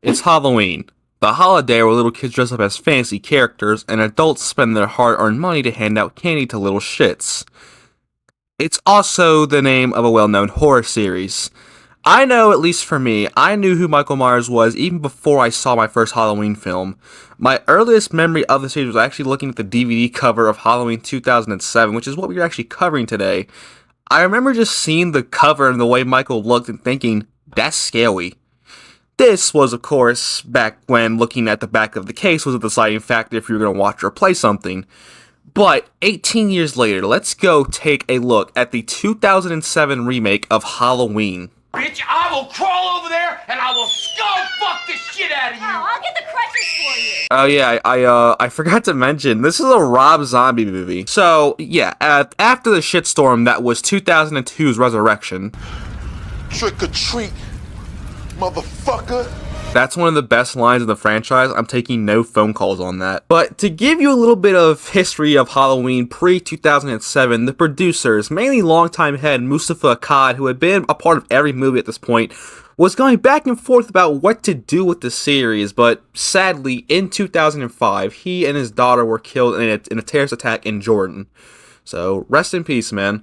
It's Halloween, the holiday where little kids dress up as fancy characters and adults spend their hard-earned money to hand out candy to little shits. It's also the name of a well-known horror series. I know, at least for me, I knew who Michael Myers was even before I saw my first Halloween film. My earliest memory of the series was actually looking at the DVD cover of Halloween 2007, which is what we're actually covering today. I remember just seeing the cover and the way Michael looked and thinking, that's scary. This was, of course, back when looking at the back of the case was a deciding factor if you were going to watch or play something. But 18 years later, let's go take a look at the 2007 remake of Halloween. Bitch, I will crawl over there and I will skull fuck the shit out of you! Oh, I'll get the crutches for you! Oh yeah, I forgot to mention, this is a Rob Zombie movie. So, yeah, after the shitstorm that was 2002's Resurrection. Trick or treat, motherfucker. That's one of the best lines in the franchise. I'm taking no phone calls on that. But to give you a little bit of history of Halloween pre-2007, the producers, mainly longtime head Mustafa Akkad, who had been a part of every movie at this point, was going back and forth about what to do with the series, but sadly, in 2005, he and his daughter were killed in a terrorist attack in Jordan. So, rest in peace, man.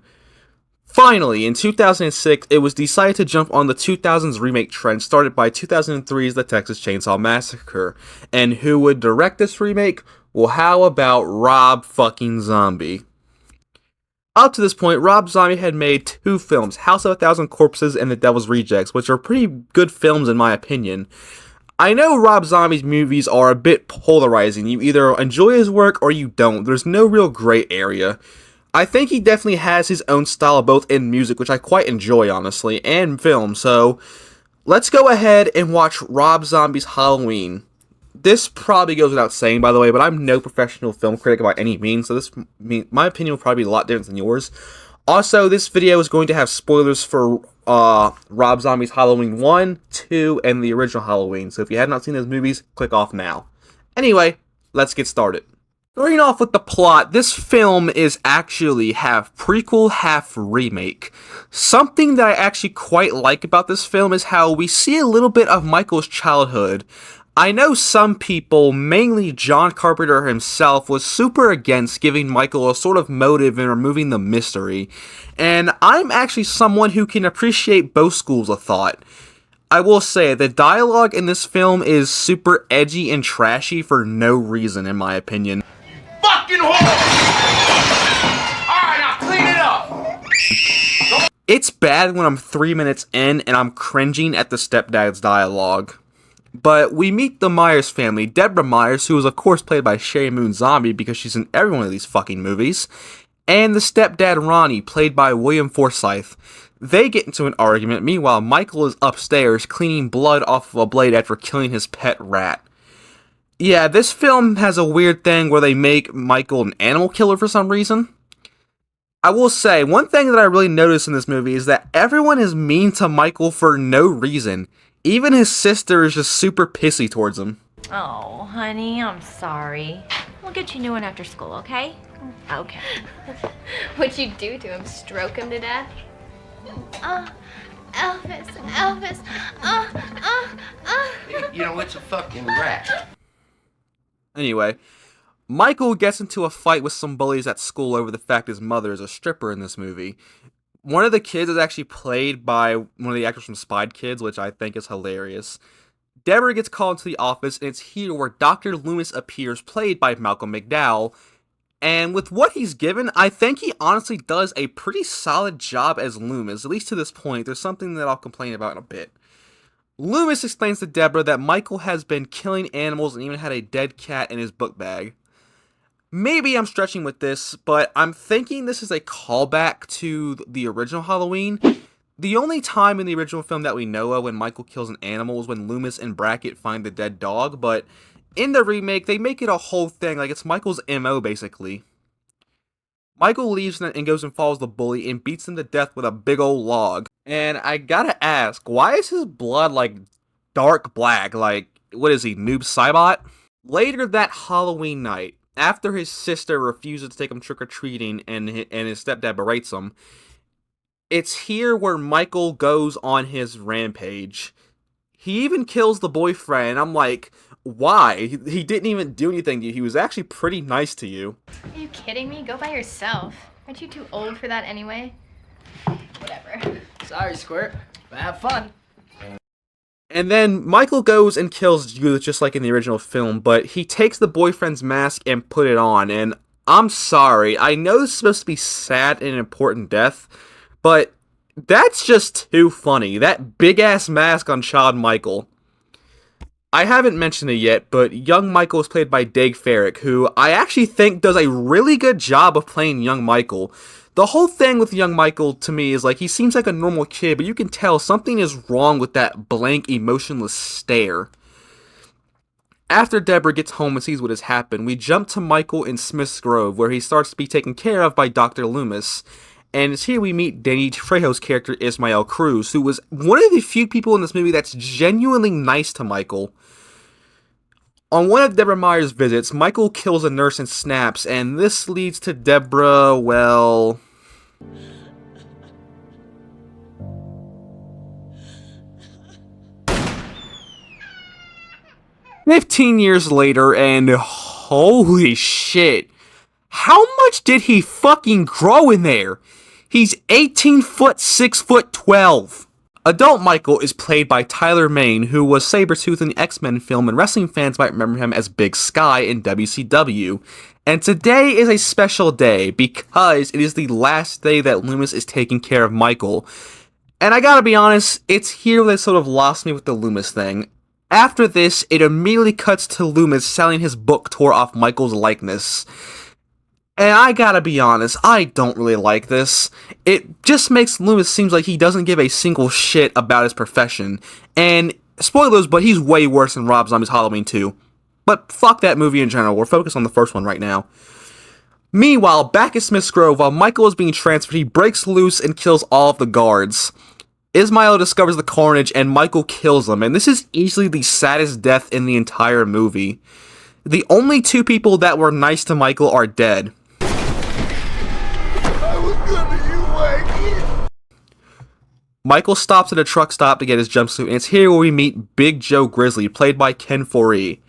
Finally, in 2006, it was decided to jump on the 2000s remake trend started by 2003's The Texas Chainsaw Massacre. And who would direct this remake? Well, how about Rob fucking Zombie? Up to this point, Rob Zombie had made two films, House of a Thousand Corpses and The Devil's Rejects, which are pretty good films in my opinion. I know Rob Zombie's movies are a bit polarizing. You either enjoy his work or you don't. There's no real gray area. I think he definitely has his own style both in music, which I quite enjoy, honestly, and film, so let's go ahead and watch Rob Zombie's Halloween. This probably goes without saying, by the way, but I'm no professional film critic by any means, so my opinion will probably be a lot different than yours. Also, this video is going to have spoilers for Rob Zombie's Halloween 1, 2, and the original Halloween, so if you have not seen those movies, click off now. Anyway, let's get started. Starting off with the plot, this film is actually half prequel, half remake. Something that I actually quite like about this film is how we see a little bit of Michael's childhood. I know some people, mainly John Carpenter himself, was super against giving Michael a sort of motive and removing the mystery. And I'm actually someone who can appreciate both schools of thought. I will say, the dialogue in this film is super edgy and trashy for no reason, in my opinion. Fucking whore! Alright, now clean it up! It's bad when I'm 3 minutes in and I'm cringing at the stepdad's dialogue. But we meet the Myers family, Deborah Myers, who is of course played by Sherry Moon Zombie because she's in every one of these fucking movies, and the stepdad Ronnie, played by William Forsythe. They get into an argument, meanwhile Michael is upstairs cleaning blood off of a blade after killing his pet rat. Yeah, this film has a weird thing where they make Michael an animal killer for some reason. I will say, one thing that I really noticed in this movie is that everyone is mean to Michael for no reason. Even his sister is just super pissy towards him. Oh, honey, I'm sorry. We'll get you a new one after school, okay? Okay. What'd you do to him? Stroke him to death? Elvis, Elvis, You know, it's a fucking rat. Anyway, Michael gets into a fight with some bullies at school over the fact his mother is a stripper in this movie. One of the kids is actually played by one of the actors from Spy Kids, which I think is hilarious. Deborah gets called into the office, and it's here where Dr. Loomis appears, played by Malcolm McDowell. And with what he's given, I think he honestly does a pretty solid job as Loomis, at least to this point. There's something that I'll complain about in a bit. Loomis explains to Deborah that Michael has been killing animals and even had a dead cat in his book bag. Maybe I'm stretching with this, but I'm thinking this is a callback to the original Halloween. The only time in the original film that we know of when Michael kills an animal is when Loomis and Brackett find the dead dog, but in the remake, they make it a whole thing, like it's Michael's MO, basically. Michael leaves and goes and follows the bully and beats him to death with a big old log. And I gotta ask, why is his blood, like, dark black? Like, what is he, Noob Saibot? Later that Halloween night, after his sister refuses to take him trick-or-treating and his stepdad berates him, it's here where Michael goes on his rampage. He even kills the boyfriend. I'm like, why? He didn't even do anything to you. He was actually pretty nice to you. Are you kidding me? Go by yourself. Aren't you too old for that anyway? Whatever. Sorry, Squirt, but have fun. And then Michael goes and kills Judith just like in the original film, but he takes the boyfriend's mask and put it on, and I'm sorry, I know this is supposed to be sad and an important death, but that's just too funny. That big-ass mask on Child Michael. I haven't mentioned it yet, but young Michael is played by Dave Farrick, who I actually think does a really good job of playing young Michael. The whole thing with young Michael, to me, is like, he seems like a normal kid, but you can tell something is wrong with that blank, emotionless stare. After Deborah gets home and sees what has happened, we jump to Michael in Smith's Grove, where he starts to be taken care of by Dr. Loomis. And it's here we meet Danny Trejo's character, Ismael Cruz, who was one of the few people in this movie that's genuinely nice to Michael. On one of Deborah Meyer's visits, Michael kills a nurse and snaps, and this leads to Deborah, well... 15 years later, and holy shit, how much did he fucking grow in there? He's 18 foot 6 foot 12. Adult Michael is played by Tyler Mane, who was Sabretooth in the X-Men film, and wrestling fans might remember him as Big Sky in WCW. And today is a special day because it is the last day that Loomis is taking care of Michael. And I gotta be honest, it's here that sort of lost me with the Loomis thing. After this, it immediately cuts to Loomis selling his book tour off Michael's likeness. And I gotta be honest, I don't really like this. It just makes Loomis seem like he doesn't give a single shit about his profession. And, spoilers, but he's way worse than Rob Zombie's Halloween 2. But fuck that movie in general, we're focused on the first one right now. Meanwhile, back at Smith's Grove, while Michael is being transferred, he breaks loose and kills all of the guards. Ismael discovers the carnage and Michael kills him, and this is easily the saddest death in the entire movie. The only two people that were nice to Michael are dead. I was good to you, Mikey. Michael stops at a truck stop to get his jumpsuit, and it's here where we meet Big Joe Grizzly, played by Ken Foree.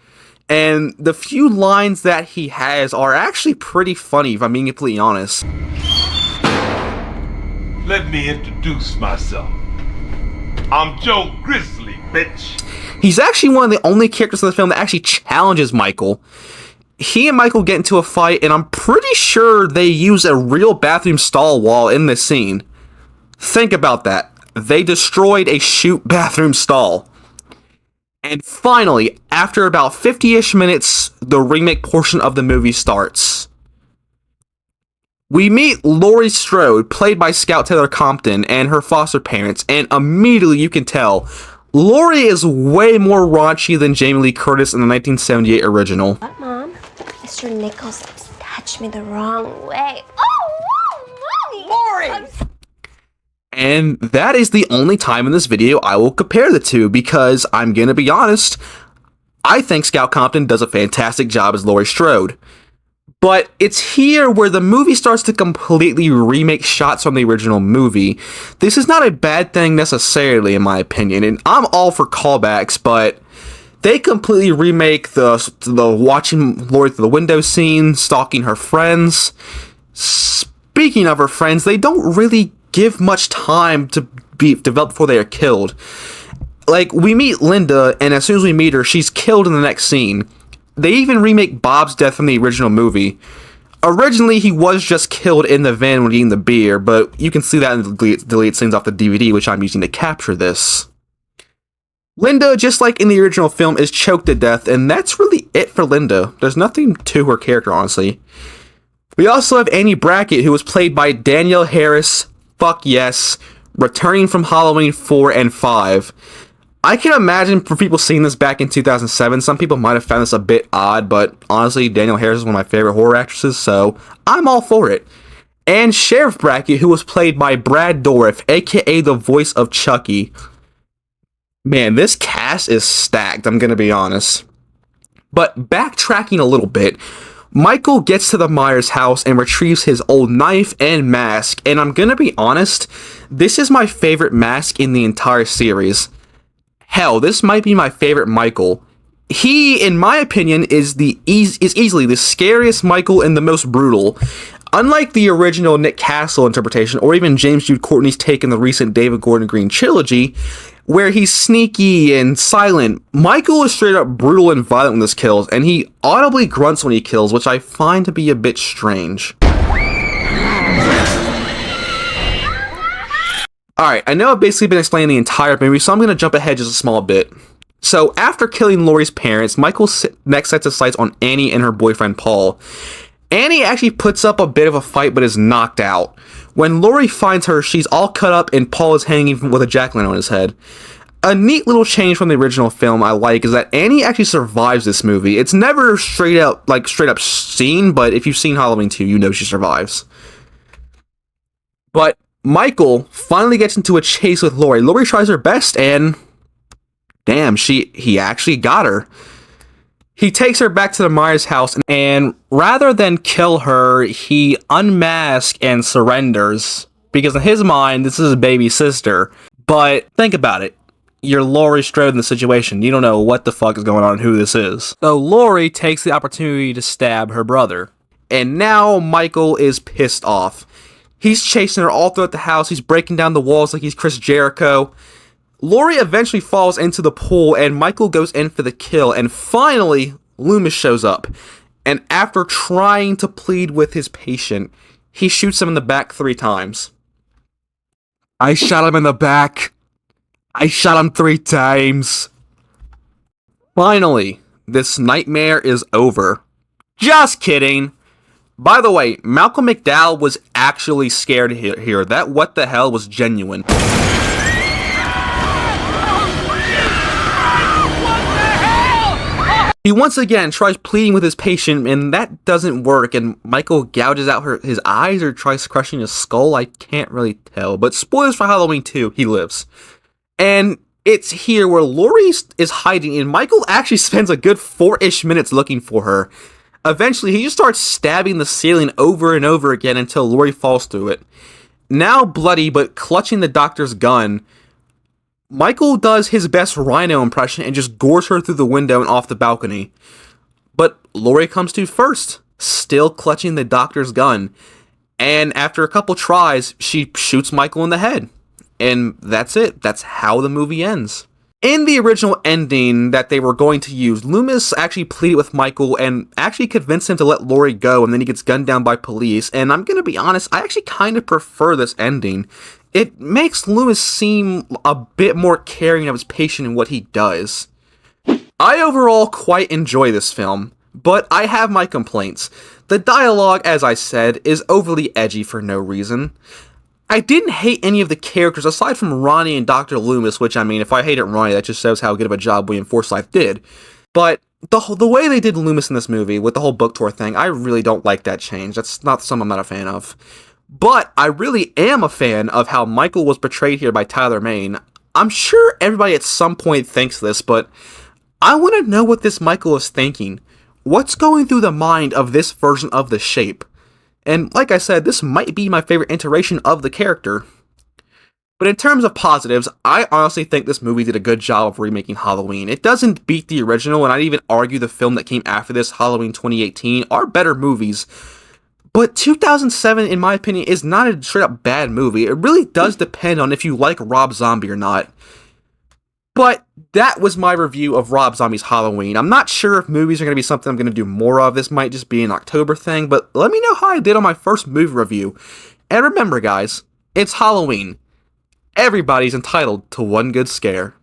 And the few lines that he has are actually pretty funny, if I'm being completely honest. Let me introduce myself. I'm Joe Grizzly, bitch. He's actually one of the only characters in the film that actually challenges Michael. He and Michael get into a fight, and I'm pretty sure they use a real bathroom stall wall in this scene. Think about that. They destroyed a shoot bathroom stall. And finally, after about 50-ish minutes, the remake portion of the movie starts. We meet Laurie Strode, played by Scout Taylor Compton, and her foster parents, and immediately you can tell, Laurie is way more raunchy than Jamie Lee Curtis in the 1978 original. What, Mom? Mr. Nichols touched me the wrong way. Oh, Mommy! Laurie! And that is the only time in this video I will compare the two, because I'm gonna be honest, I think Scout Compton does a fantastic job as Laurie Strode. But it's here where the movie starts to completely remake shots from the original movie. This is not a bad thing necessarily, in my opinion, and I'm all for callbacks, but they completely remake the watching Laurie through the window scene, stalking her friends. Speaking of her friends, they don't really give much time to be developed before they are killed. Like, we meet Linda, and as soon as we meet her, she's killed in the next scene. They even remake Bob's death from the original movie. Originally, he was just killed in the van when eating the beer, but you can see that in the deleted scenes off the DVD, which I'm using to capture this. Linda, just like in the original film, is choked to death, and that's really it for Linda. There's nothing to her character, honestly. We also have Annie Brackett, who was played by Danielle Harris, fuck yes, returning from Halloween 4 and 5. I can imagine for people seeing this back in 2007, some people might have found this a bit odd, but honestly, Danielle Harris is one of my favorite horror actresses, so I'm all for it. And Sheriff Brackett, who was played by Brad Dourif, aka the voice of Chucky. Man, this cast is stacked, I'm gonna be honest. But backtracking a little bit, Michael gets to the Myers house and retrieves his old knife and mask, and I'm gonna be honest, this is my favorite mask in the entire series. Hell, this might be my favorite Michael. He, in my opinion, is easily the scariest Michael and the most brutal. Unlike the original Nick Castle interpretation, or even James Jude Courtney's take in the recent David Gordon Green trilogy, where he's sneaky and silent, Michael is straight up brutal and violent when this kills, and he audibly grunts when he kills, which I find to be a bit strange. Alright, I know I've basically been explaining the entire movie, so I'm going to jump ahead just a small bit. So, after killing Laurie's parents, Michael next sets his sights on Annie and her boyfriend Paul. Annie actually puts up a bit of a fight but is knocked out. When Laurie finds her, she's all cut up and Paul is hanging with a jack-o'-lantern on his head. A neat little change from the original film I like is that Annie actually survives this movie. It's never straight up seen, but if you've seen Halloween 2, you know she survives. But Michael finally gets into a chase with Laurie. Laurie tries her best and damn, he actually got her. He takes her back to the Myers house, and rather than kill her, he unmasks and surrenders, because in his mind, this is his baby sister. But think about it. You're Laurie Strode in the situation. You don't know what the fuck is going on and who this is. So Laurie takes the opportunity to stab her brother. And now Michael is pissed off. He's chasing her all throughout the house. He's breaking down the walls like he's Chris Jericho. Laurie eventually falls into the pool, and Michael goes in for the kill, and finally, Loomis shows up. And after trying to plead with his patient, he shoots him in the back 3 times. I shot him in the back. I shot him 3 times. Finally, this nightmare is over. Just kidding. By the way, Malcolm McDowell was actually scared here. That what the hell was genuine. He once again tries pleading with his patient, and that doesn't work, and Michael gouges out his eyes or tries crushing his skull. I can't really tell, but spoilers for Halloween 2, he lives. And it's here where Laurie is hiding, and Michael actually spends a good 4-ish minutes looking for her. Eventually, he just starts stabbing the ceiling over and over again until Laurie falls through it. Now bloody, but clutching the doctor's gun, Michael does his best Rhino impression and just gores her through the window and off the balcony. But Laurie comes to first, still clutching the doctor's gun. And after a couple tries, she shoots Michael in the head. And that's it. That's how the movie ends. In the original ending that they were going to use, Loomis actually pleaded with Michael and actually convinced him to let Laurie go, and then he gets gunned down by police. And I'm going to be honest, I actually kind of prefer this ending. It makes Loomis seem a bit more caring of his patient and what he does. I overall quite enjoy this film, but I have my complaints. The dialogue, as I said, is overly edgy for no reason. I didn't hate any of the characters aside from Ronnie and Dr. Loomis, which, I mean, if I hated Ronnie, that just shows how good of a job William Forsythe did. But the way they did Loomis in this movie, with the whole book tour thing, I really don't like that change. That's not something I'm not a fan of. But I really am a fan of how Michael was portrayed here by Tyler Mane. I'm sure everybody at some point thinks this, but I want to know what this Michael is thinking. What's going through the mind of this version of the Shape? And like I said, this might be my favorite iteration of the character. But in terms of positives, I honestly think this movie did a good job of remaking Halloween. It doesn't beat the original, and I'd even argue the film that came after this, Halloween 2018, are better movies. But 2007, in my opinion, is not a straight-up bad movie. It really does depend on if you like Rob Zombie or not. But that was my review of Rob Zombie's Halloween. I'm not sure if movies are going to be something I'm going to do more of. This might just be an October thing, but let me know how I did on my first movie review. And remember, guys, it's Halloween. Everybody's entitled to one good scare.